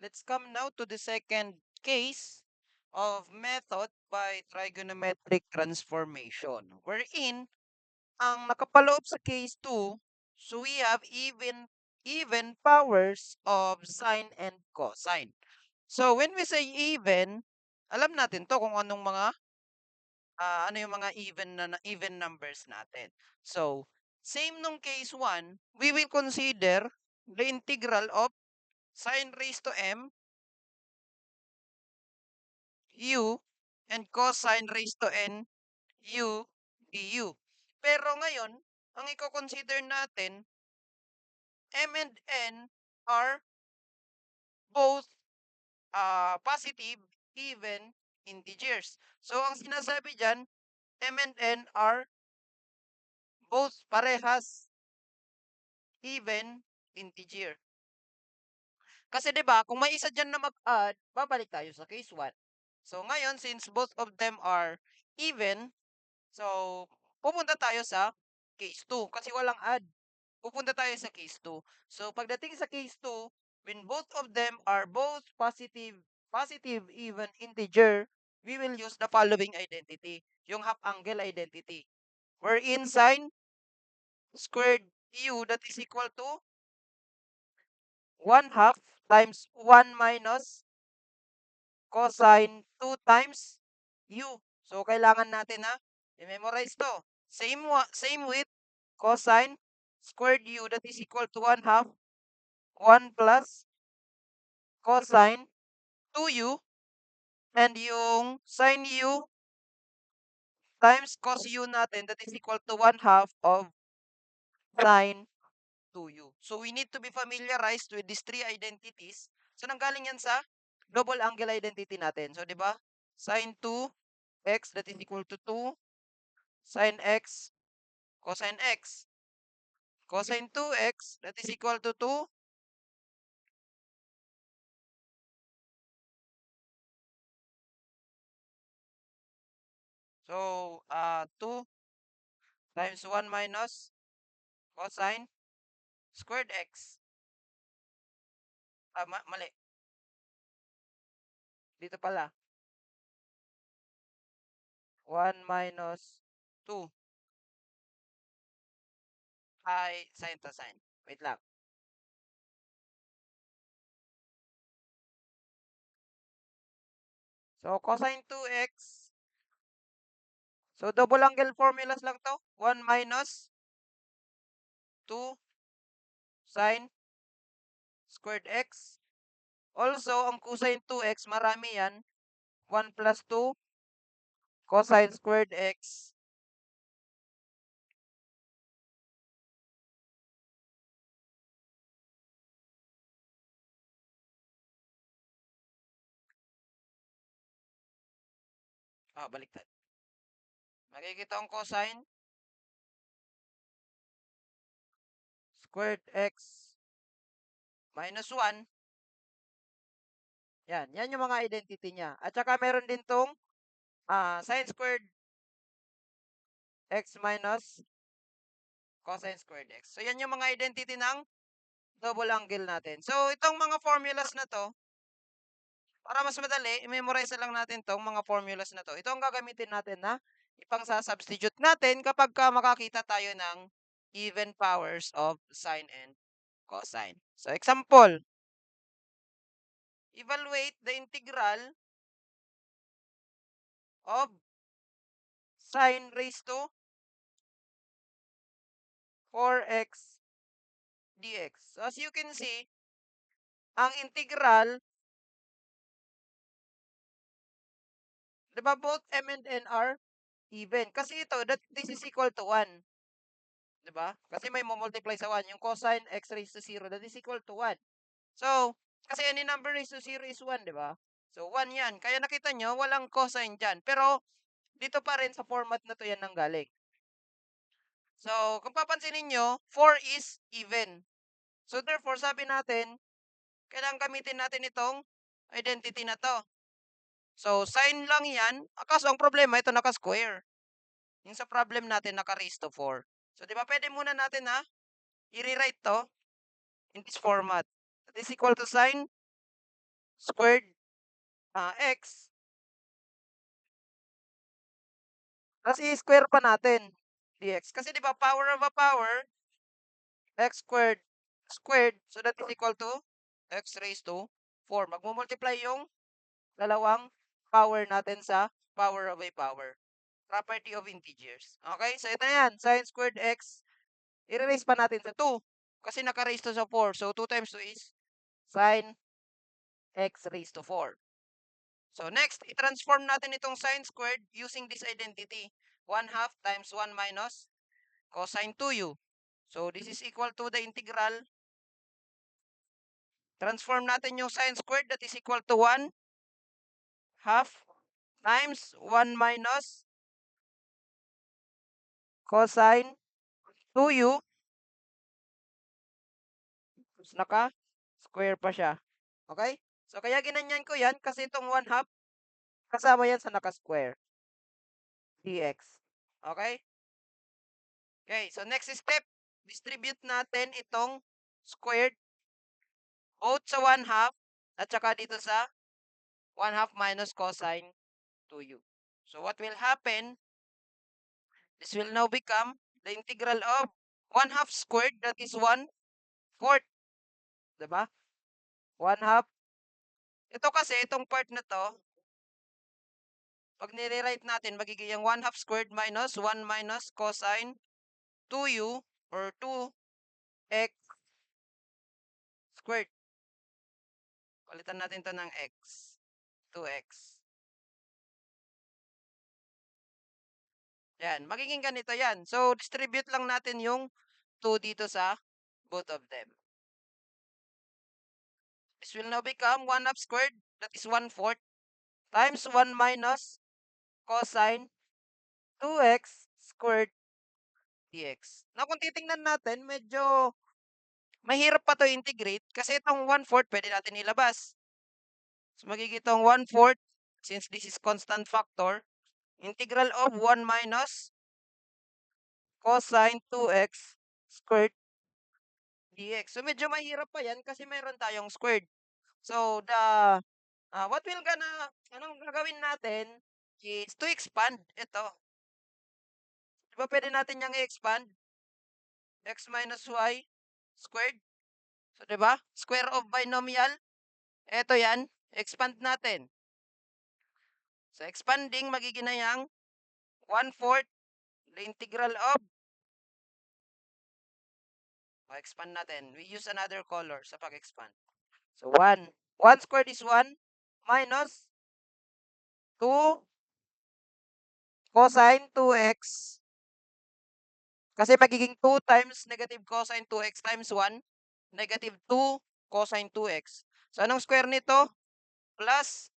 Let's come now to the second case of method by trigonometric transformation, wherein ang nakapaloob sa case 2, so we have even powers of sine and cosine. So when we say even, alam natin to kung anong mga ano yung mga even numbers natin. So same nung case 1, we will consider the integral of sine raised to m u and cosine raised to n u du. Pero ngayon, ang i-consider natin, m and n are both positive, even integers. So, ang sinasabi dyan, m and n are both parehas, even integer. Kasi 'di ba, kung may isa diyan na mag-add, babalik tayo sa case 1. So ngayon, since both of them are even, so pupunta tayo sa case 2 kasi walang add. Pupunta tayo sa case 2. So pagdating sa case 2, when both of them are both positive even integer, we will use the following identity, yung half angle identity. Wherein sine squared u, that is equal to 1 half times 1 minus cosine 2 times u. So, kailangan natin na i-memorize to. Same with cosine squared u, that is equal to 1 half 1 plus cosine 2u, and yung sine u times cos u natin, that is equal to 1 half of sine 2u. So we need to be familiarized with these three identities. So nanggaling yan sa double angle identity natin. So 'di ba? Sine 2x, that is equal to 2 sine x cosine x. Cosine 2x, that is equal to 2. So 2 times 1 minus cosine squared x. Mali. Dito pala. 1 minus 2 ay sine to sine. Wait lang. So cosine 2x. So double angle formulas lang to. 1 minus 2 sine squared x. Also, ang cosine 2x, marami yan. 1 plus 2 cosine squared x. Baliktad. Makikita ang cosine squared x minus 1. Yan yung mga identity niya. At saka meron din tong sine squared x minus cosine squared x. So, yan yung mga identity ng double angle natin. So, itong mga formulas na to, para mas madali, i-memorize na lang natin tong mga formulas na to. Ito ang gagamitin natin na ipang substitute natin kapag makakita tayo ng even powers of sine and cosine. So, example, evaluate the integral of sine raised to 4x dx. So, as you can see, ang integral, di ba both m and n are even? Kasi ito, this is equal to 1. Di ba? Kasi may multiply sa 1. Yung cosine x raised to 0, that is equal to 1. So, kasi any number raised to 0 is 1, di ba? So, 1 yan. Kaya nakita nyo, walang cosine dyan. Pero, dito pa rin sa format na to yan nanggaling. So, kung papansinin nyo, 4 is even. So, therefore, sabi natin, kailangan gamitin natin itong identity na to. So, sign lang yan. Kaso, ang problema, ito naka-square. Yung sa problem natin, naka-raise to 4. So, di ba, pwede muna natin na i-rewrite to in this format. That is equal to sine squared x, tapos i-square pa natin dx. Kasi di ba power of a power, x squared squared, so that is equal to x raised to 4. Magmumultiply yung dalawang power natin sa power of a power. Property of integers. Okay? So ito na yan. Sin squared x, i-raise pa natin sa 2. Kasi naka-raise to sa 4. So 2 times 2 is sin x raised to 4. So next, i-transform natin itong sin squared using this identity. 1 half times 1 minus cosine 2u. So this is equal to the integral. Transform natin yung sin squared, that is equal to 1 half times 1 minus cosine 2u. Tapos naka-square pa siya. Okay? So kaya ginanyan ko yan kasi itong 1 half kasama yan sa naka-square. Dx. Okay? Okay, so next step, distribute natin itong squared both sa 1 half at saka dito sa 1 half minus cosine 2u. So what will happen, this will now become the integral of 1 half squared, that is 1/4. Diba? 1 half. Ito kasi, itong part na to, pag nire-write natin, magiging yung 1 half squared minus 1 minus cosine 2u or 2x squared. Palitan natin to ng x. 2x. Yan. Magiging ganito yan. So, distribute lang natin yung 2 dito sa both of them. This will now become 1 half squared, that is 1/4, times 1 minus cosine 2x squared dx. Now, kung titingnan natin, medyo mahirap pa to integrate kasi itong 1/4 pwede natin ilabas. So, magiging itong 1/4, since this is constant factor, integral of 1 minus cosine 2x squared dx. So, medyo mahirap pa yan kasi mayroon tayong squared. So, anong gagawin natin is to expand ito. Diba pwede natin yung i-expand? X minus y squared. So, diba? Square of binomial. Ito yan. Expand natin. So, expanding, magiging na yung 1/4 the integral of. Expand natin. We use another color sa pag-expand. So, 1. 1 squared is 1 minus 2 cosine 2x. Kasi magiging 2 times negative cosine 2x times 1, negative 2 cosine 2x. So, anong square nito? Plus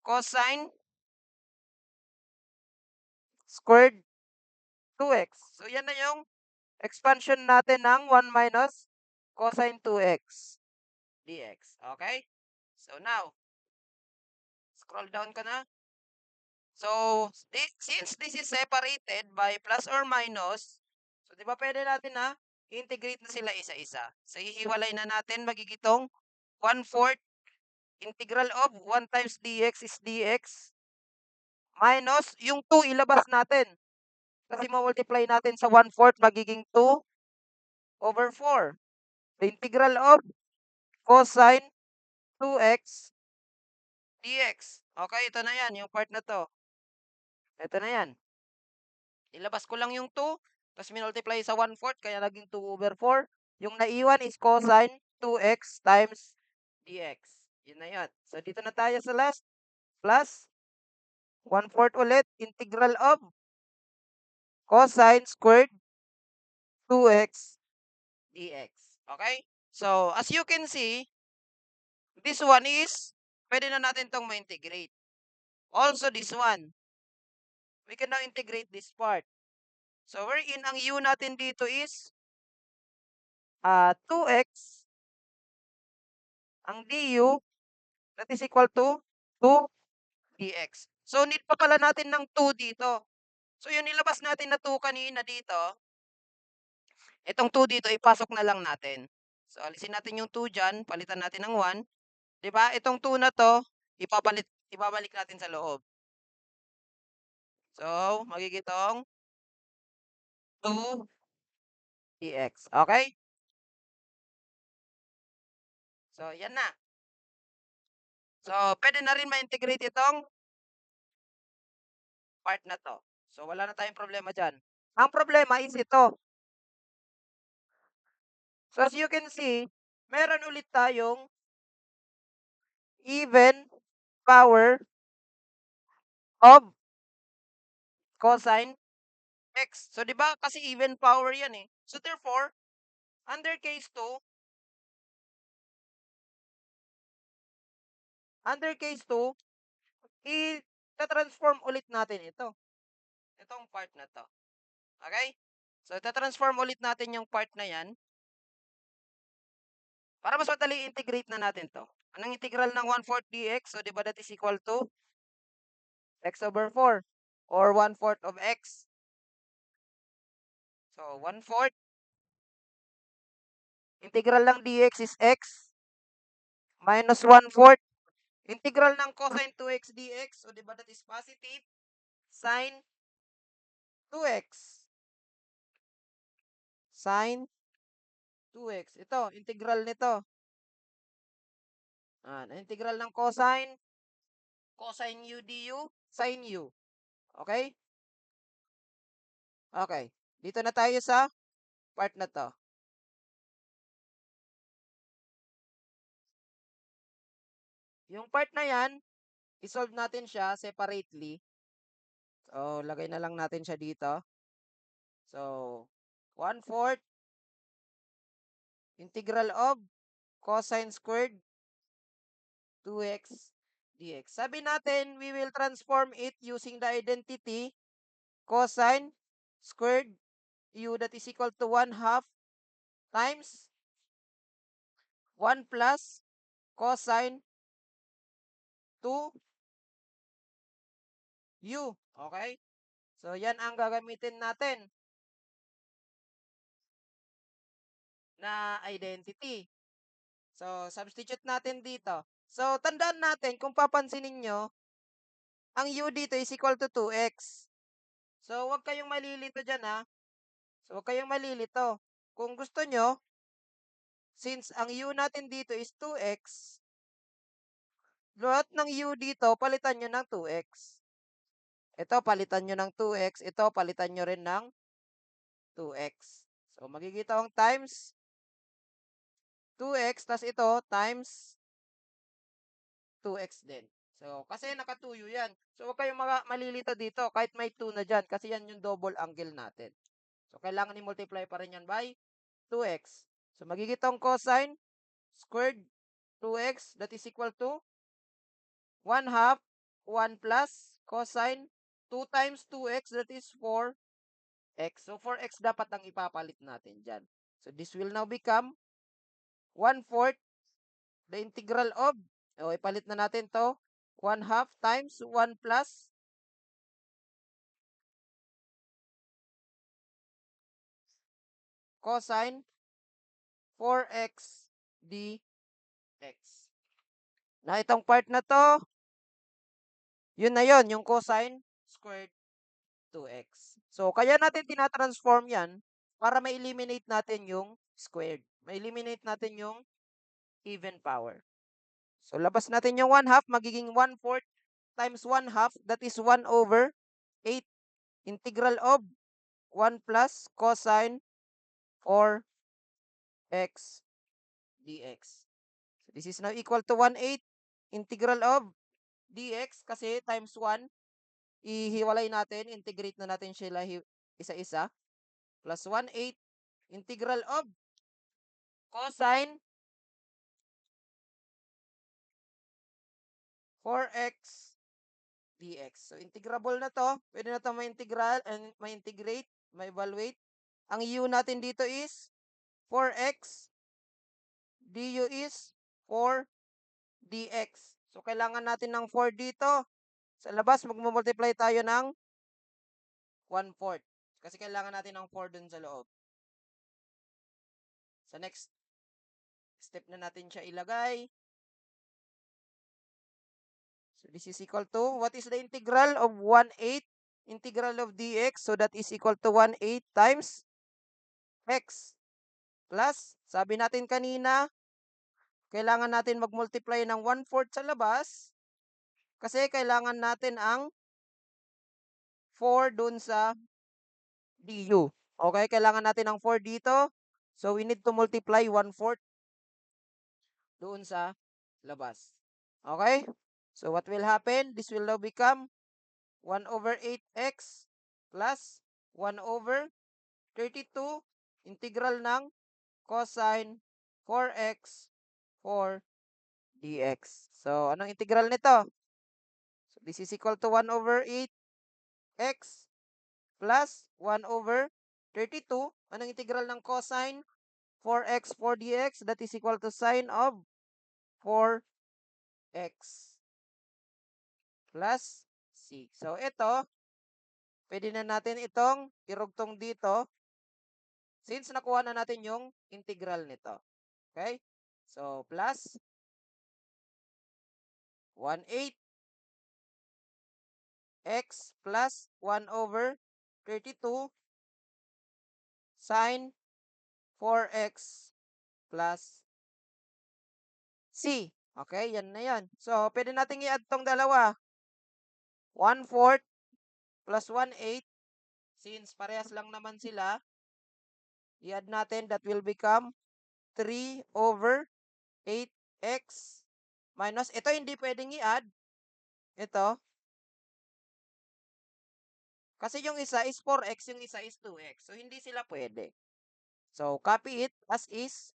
cosine squared 2x. So, yan na yung expansion natin ng 1 minus cosine 2x dx. Okay? So, now, scroll down ka na. So, since this is separated by plus or minus, so, di ba pwede natin na integrate na sila isa-isa. So, ihiwalay na natin, magigitong 1/4 integral of 1 times dx is dx minus yung 2 ilabas natin. Kasi ma-multiply natin sa 1/4 magiging 2 over 4. The integral of cosine 2x dx. Okay, ito na yan, yung part na to. Ito na yan. Ilabas ko lang yung 2, tapos minultiply sa 1/4, kaya naging 2 over 4. Yung naiwan is cosine 2x times dx. Yun na yan. So, dito na tayo sa last. Plus 1/4 ulit, integral of cosine squared 2x dx. Okay? So, as you can see, this one is, pwede na natin itong ma-integrate. Also, this one, we can now integrate this part. So, wherein ang u natin dito is 2x, ang du, that is equal to 2 dx. So, need pa pala natin ng 2 dito. So, yung nilabas natin na 2 kanina dito, itong 2 dito, ipasok na lang natin. So, alisin natin yung 2 dyan, palitan natin ng 1. 'Di ba? Itong 2 na 'to, ibabalik natin sa loob. So, magiging itong 2 dx, okey? So, 'yan na. So, puwede na rin ma-integrate itong part na 'to. So, wala na tayong problema diyan. Ang problema is ito. So, as you can see, meron ulit tayong even power of cosine x. So, 'di ba kasi even power 'yan, eh. So, therefore, under case 2, ita-transform ulit natin ito, itong part na 'to, okey? So, ita-transform ulit natin yung part na 'yan para mas madali i-integrate na natin 'to. Anong integral ng 1/4 dx? So, 'di ba that is equal to x over 4 or 1/4 of x. So, 1/4 integral ng dx is x minus 1/4 integral ng cosine 2x dx. So, 'di ba that is positive sine 2x. Sine 2x. Ito, integral nito. Integral ng cosine u du, sin u. Okay? Okay. Dito na tayo sa part na to. Yung part na yan, isolve natin siya separately. So, lagay na lang natin siya dito. So, 1/4 integral of cosine squared 2x dx. Sabi natin, we will transform it using the identity cosine squared u that is equal to 1/2 times 1 plus cosine 2 u. Okay? So, yan ang gagamitin natin na identity. So, substitute natin dito. So, tandaan natin, kung papansinin nyo, ang u dito is equal to 2x. So, huwag kayong malilito dyan, ha? So, huwag kayong malilito. Kung gusto nyo, since ang u natin dito is 2x, lahat ng u dito, palitan nyo ng 2x. Ito, palitan nyo ng 2x. Ito, palitan nyo rin ng 2x. So, magiging ang times 2x, tas ito, times 2x din. So, kasi nakatuyo yan. So, huwag kayong malilito dito kahit may 2 na dyan kasi yan yung double angle natin. So, kailangan i-multiply pa rin yan by 2x. So, magiging ang cosine squared 2x that is equal to 1/2 1 plus cosine 2 times 2x that is 4x. So, 4x dapat ang ipapalit natin dyan. So, this will now become 1/4 the integral of, ipalit na natin to, 1/2 times 1 plus cosine 4x dx. Na itong part na to, yun na yun, yung cosine squared 2x. So, kaya natin tinatransform yan para ma-eliminate natin yung squared. Ma-eliminate natin yung even power. So, labas natin yung 1/2, magiging 1/4 times 1/2, that is 1 over 8 integral of 1 plus cosine 4x dx. So, this is now equal to 1/8 integral of dx kasi times 1, ihiwalay natin, integrate na natin sila isa-isa, plus 1/8 integral of cosine 4x dx. So, integrable na to. Pwede na to ma-integral and ma-integrate, ma-evaluate. Ang u natin dito is 4x, du is 4 dx. So, kailangan natin ng 4 dito. Sa labas, magmumultiply tayo ng 1/4. Kasi kailangan natin ng 4 dun sa loob. Sa next step na natin siya ilagay. So this is equal to, what is the integral of 1/8 integral of dx? So that is equal to 1/8 times x plus, sabi natin kanina, kailangan natin mag-multiply ng 1/4 sa labas kasi kailangan natin ang 4 dun sa du. Okay, kailangan natin ang 4 dito. So we need to multiply 1/4 doon sa labas. Okay? So what will happen? This will now become 1 over 8x plus 1 over 32 integral ng cosine 4x 4 dx. So anong integral nito? So this is equal to 1 over 8x plus 1 over 32. Anong integral ng cosine 4x 4 dx? That is equal to sine of 4x plus c. So ito, pwede na natin itong irugtong dito since nakuha na natin yung integral nito. Okay? So plus 1/8 x plus 1 over 32 sine 4x plus c. Okay, yan na yan. So, pwede natin i-add tong dalawa. 1/4 plus 1/8. Since parehas lang naman sila, i-add natin, that will become 3 over 8x minus, ito hindi pwedeng i-add. Ito. Kasi yung isa is 4x, yung isa is 2x. So, hindi sila pwede. So, copy it as is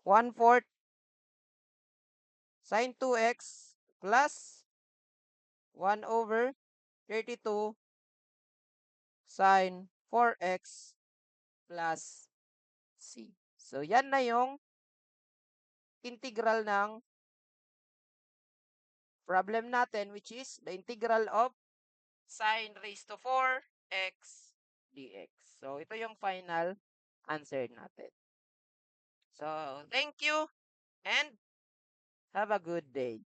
1/4 sine 2x plus 1 over 32 sine 4x plus c. So, yan na yung integral ng problem natin, which is the integral of sine raised to 4x dx. So, ito yung final answer natin. So, thank you and have a good day.